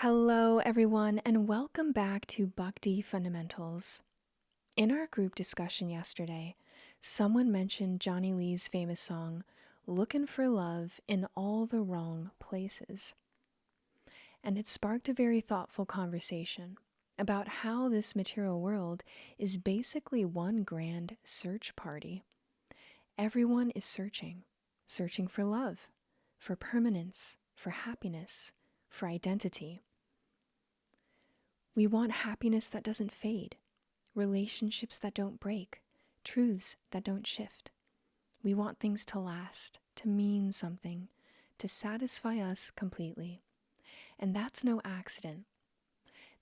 Hello, everyone, and welcome back to Bhakti Fundamentals. In our group discussion yesterday, someone mentioned Johnny Lee's famous song, Lookin' for Love in All the Wrong Places. And it sparked a very thoughtful conversation about how this material world is basically one grand search party. Everyone is searching for love, for permanence, for happiness, for identity. We want happiness that doesn't fade, relationships that don't break, truths that don't shift. We want things to last, to mean something, to satisfy us completely. And that's no accident.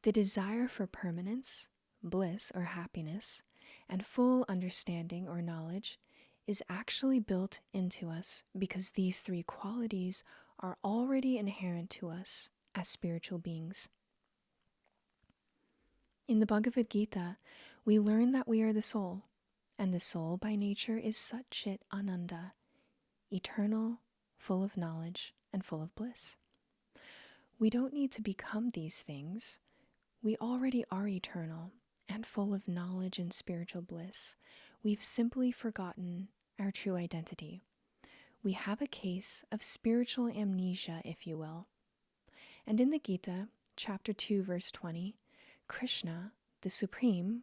The desire for permanence, bliss or happiness, and full understanding or knowledge is actually built into us because these three qualities are already inherent to us as spiritual beings. In the Bhagavad Gita, we learn that we are the soul, and the soul by nature is Satchit Ananda, eternal, full of knowledge, and full of bliss. We don't need to become these things. We already are eternal and full of knowledge and spiritual bliss. We've simply forgotten our true identity. We have a case of spiritual amnesia, if you will. And in the Gita, chapter 2, verse 20, Kṛṣṇa, the Supreme,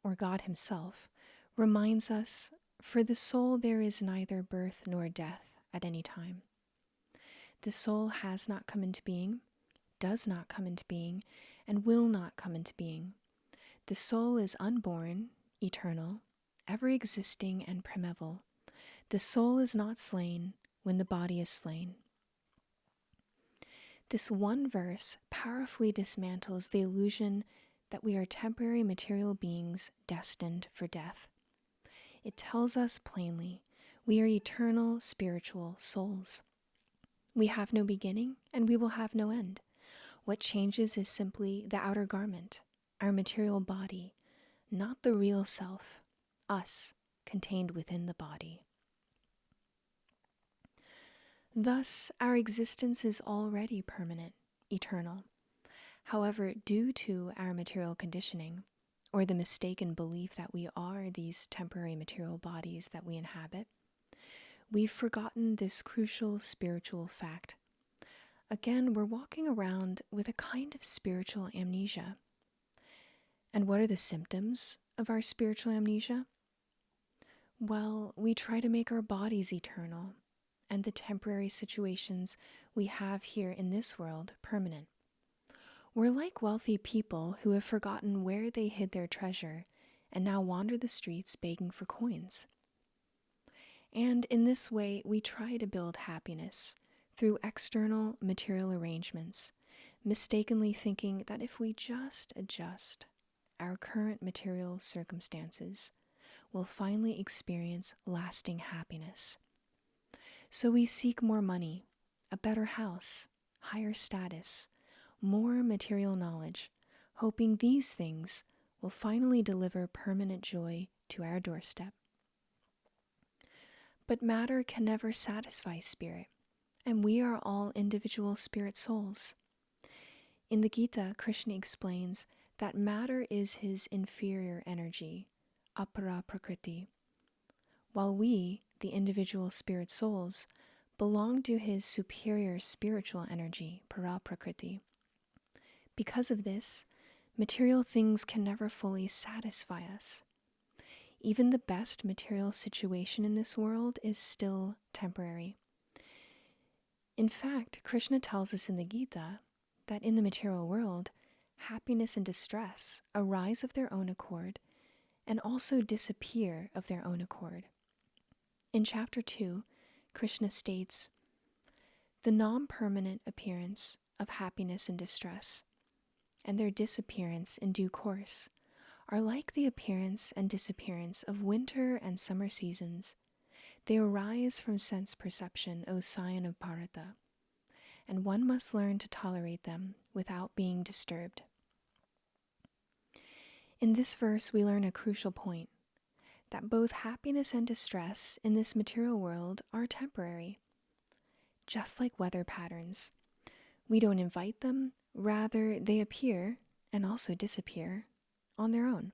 or God Himself, reminds us, for the soul there is neither birth nor death at any time. The soul has not come into being, does not come into being, and will not come into being. The soul is unborn, eternal, ever existing, and primeval. The soul is not slain when the body is slain. This one verse powerfully dismantles the illusion that we are temporary material beings destined for death. It tells us plainly we are eternal spiritual souls. We have no beginning and we will have no end. What changes is simply the outer garment, our material body, not the real self, us, contained within the body. Thus, our existence is already permanent, eternal. However, due to our material conditioning, or the mistaken belief that we are these temporary material bodies that we inhabit, we've forgotten this crucial spiritual fact. Again, we're walking around with a kind of spiritual amnesia. And what are the symptoms of our spiritual amnesia? Well, we try to make our bodies eternal and the temporary situations we have here in this world permanent. We're like wealthy people who have forgotten where they hid their treasure and now wander the streets begging for coins. And in this way, we try to build happiness through external material arrangements, mistakenly thinking that if we just adjust our current material circumstances, we'll finally experience lasting happiness. So we seek more money, a better house, higher status, more material knowledge, hoping these things will finally deliver permanent joy to our doorstep. But matter can never satisfy spirit, and we are all individual spirit souls. In the Gita, Kṛṣṇa explains that matter is his inferior energy, apara prakriti, while we, the individual spirit souls, belong to his superior spiritual energy, para prakriti. Because of this, material things can never fully satisfy us. Even the best material situation in this world is still temporary. In fact, Kṛṣṇa tells us in the Gita that in the material world, happiness and distress arise of their own accord and also disappear of their own accord. In chapter 2, Kṛṣṇa states, the non-permanent appearance of happiness and distress, and their disappearance in due course, are like the appearance and disappearance of winter and summer seasons. They arise from sense perception, O scion of Bharata, and one must learn to tolerate them without being disturbed. In this verse, we learn a crucial point, that both happiness and distress in this material world are temporary. Just like weather patterns, we don't invite them, Rather, they appear and also disappear on their own.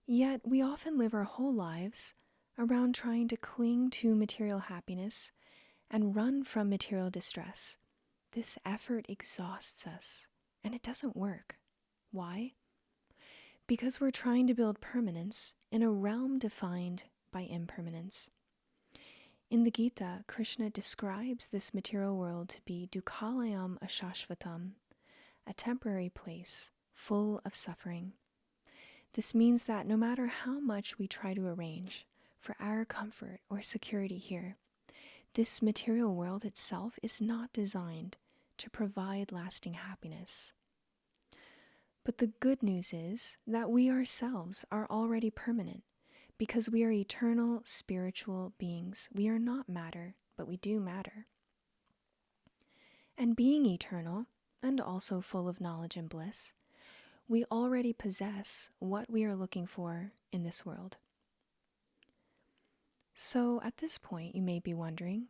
Yet we often live our whole lives around trying to cling to material happiness and run from material distress. This effort exhausts us, and it doesn't work. Why? Because we're trying to build permanence in a realm defined by impermanence. In the Gita, Kṛṣṇa describes this material world to be dukhalayam ashashvatam, a temporary place full of suffering. This means that no matter how much we try to arrange for our comfort or security here, this material world itself is not designed to provide lasting happiness. But the good news is that we ourselves are already permanent because we are eternal spiritual beings. We are not matter, but we do matter. And being eternal and also full of knowledge and bliss, we already possess what we are looking for in this world. So at this point, you may be wondering,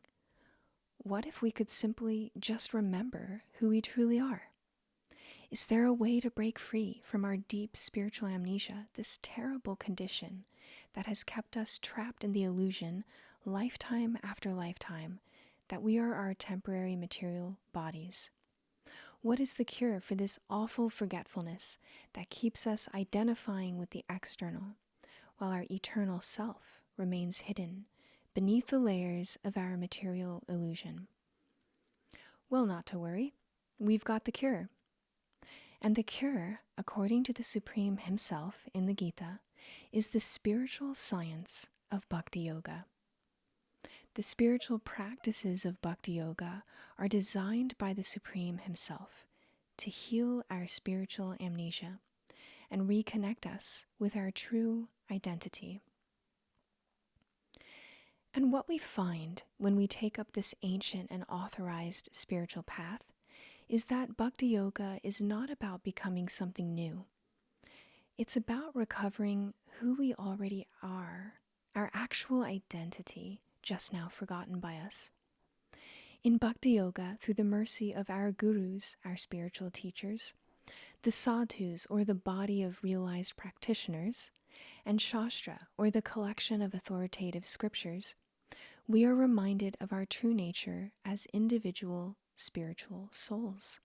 what if we could simply just remember who we truly are? Is there a way to break free from our deep spiritual amnesia, this terrible condition that has kept us trapped in the illusion, lifetime after lifetime, that we are our temporary material bodies? What is the cure for this awful forgetfulness that keeps us identifying with the external, while our eternal self remains hidden beneath the layers of our material illusion? Well, not to worry. We've got the cure. And the cure, according to the Supreme himself in the Gita, is the spiritual science of Bhakti Yoga. The spiritual practices of Bhakti Yoga are designed by the Supreme himself to heal our spiritual amnesia and reconnect us with our true identity. And what we find when we take up this ancient and authorized spiritual path is that Bhakti Yoga is not about becoming something new. It's about recovering who we already are, our actual identity, just now forgotten by us. In Bhakti Yoga, through the mercy of our gurus, our spiritual teachers, the sadhus, or the body of realized practitioners, and shastra, or the collection of authoritative scriptures, we are reminded of our true nature as individual spiritual souls,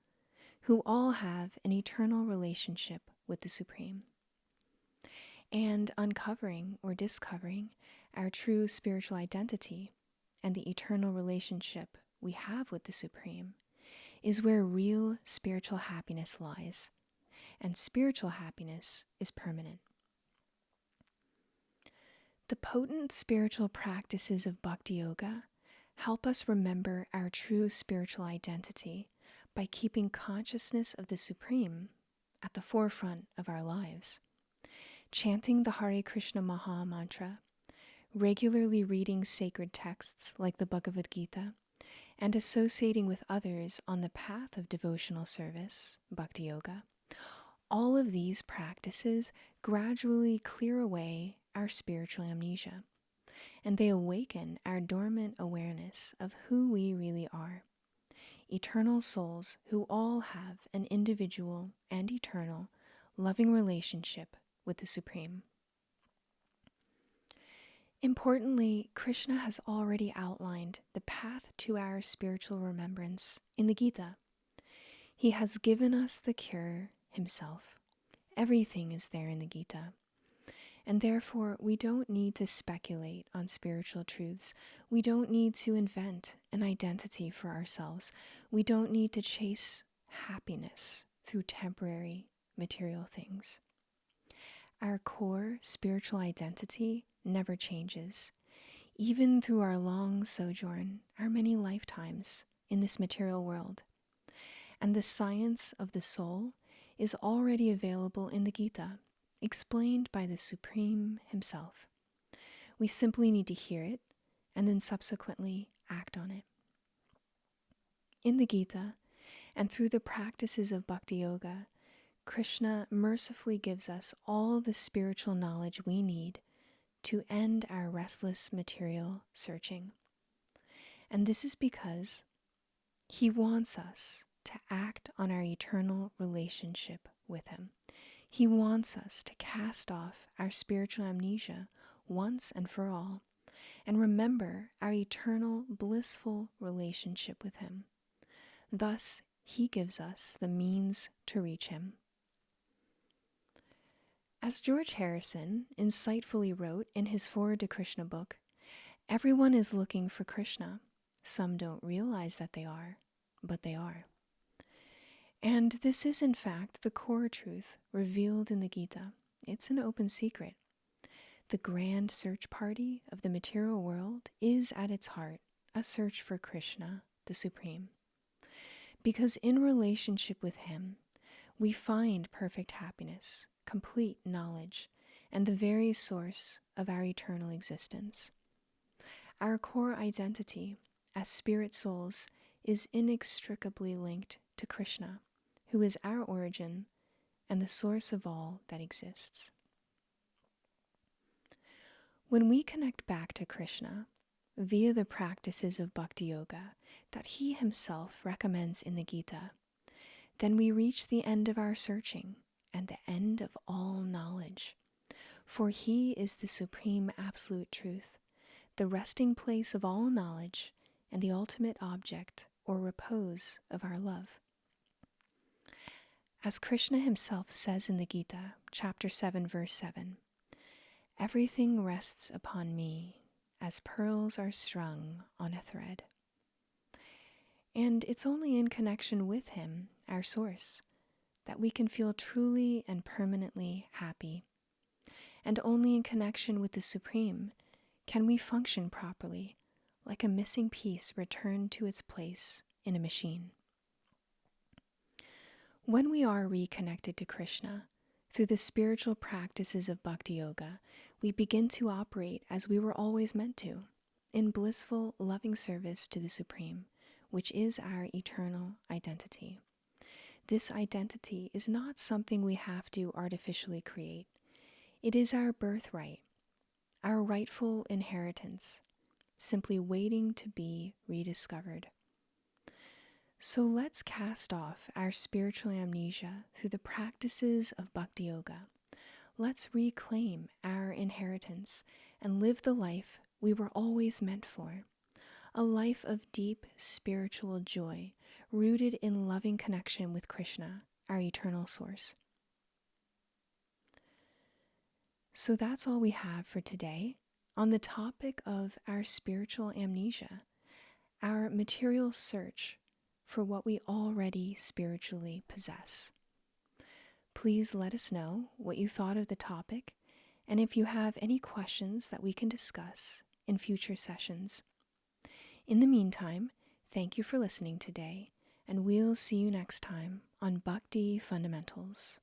who all have an eternal relationship with the Supreme. And uncovering or discovering our true spiritual identity and the eternal relationship we have with the Supreme is where real spiritual happiness lies, and spiritual happiness is permanent. The potent spiritual practices of Bhakti Yoga help us remember our true spiritual identity by keeping consciousness of the Supreme at the forefront of our lives. Chanting the Hare Kṛṣṇa Maha Mantra, regularly reading sacred texts like the Bhagavad Gita, and associating with others on the path of devotional service, Bhakti Yoga, all of these practices gradually clear away our spiritual amnesia, and they awaken our dormant awareness of who we really are, eternal souls who all have an individual and eternal loving relationship with the Supreme. Importantly, Kṛṣṇa has already outlined the path to our spiritual remembrance in the Gita. He has given us the cure himself. Everything is there in the Gita. And therefore, we don't need to speculate on spiritual truths. We don't need to invent an identity for ourselves. We don't need to chase happiness through temporary material things. Our core spiritual identity never changes, even through our long sojourn, our many lifetimes in this material world. And the science of the soul is already available in the Gita, explained by the Supreme himself. We simply need to hear it and then subsequently act on it. In the Gita, and through the practices of Bhakti Yoga, Kṛṣṇa mercifully gives us all the spiritual knowledge we need to end our restless material searching. And this is because he wants us to act on our eternal relationship with Him. He wants us to cast off our spiritual amnesia once and for all and remember our eternal blissful relationship with Him. Thus, He gives us the means to reach Him. As George Harrison insightfully wrote in his Forward to Kṛṣṇa book, everyone is looking for Kṛṣṇa. Some don't realize that they are, but they are. And this is in fact the core truth revealed in the Gita. It's an open secret. The grand search party of the material world is at its heart a search for Kṛṣṇa, the Supreme. Because in relationship with Him, we find perfect happiness, complete knowledge, and the very source of our eternal existence. Our core identity as spirit souls is inextricably linked to Kṛṣṇa, who is our origin and the source of all that exists. When we connect back to Kṛṣṇa via the practices of Bhakti Yoga that He Himself recommends in the Gita, then we reach the end of our searching and the end of all knowledge. For He is the supreme absolute truth, the resting place of all knowledge and the ultimate object or repose of our love. As Kṛṣṇa Himself says in the Gita, chapter 7, verse 7, "Everything rests upon me as pearls are strung on a thread." And it's only in connection with Him, our source, that we can feel truly and permanently happy. And only in connection with the Supreme can we function properly, like a missing piece returned to its place in a machine. When we are reconnected to Kṛṣṇa, through the spiritual practices of Bhakti Yoga, we begin to operate as we were always meant to, in blissful, loving service to the Supreme, which is our eternal identity. This identity is not something we have to artificially create. It is our birthright, our rightful inheritance, simply waiting to be rediscovered. So let's cast off our spiritual amnesia through the practices of Bhakti Yoga. Let's reclaim our inheritance and live the life we were always meant for, a life of deep spiritual joy rooted in loving connection with Kṛṣṇa, our eternal source. So that's all we have for today on the topic of our spiritual amnesia, our material search for what we already spiritually possess. Please let us know what you thought of the topic and if you have any questions that we can discuss in future sessions. In the meantime, thank you for listening today, and we'll see you next time on Bhakti Fundamentals.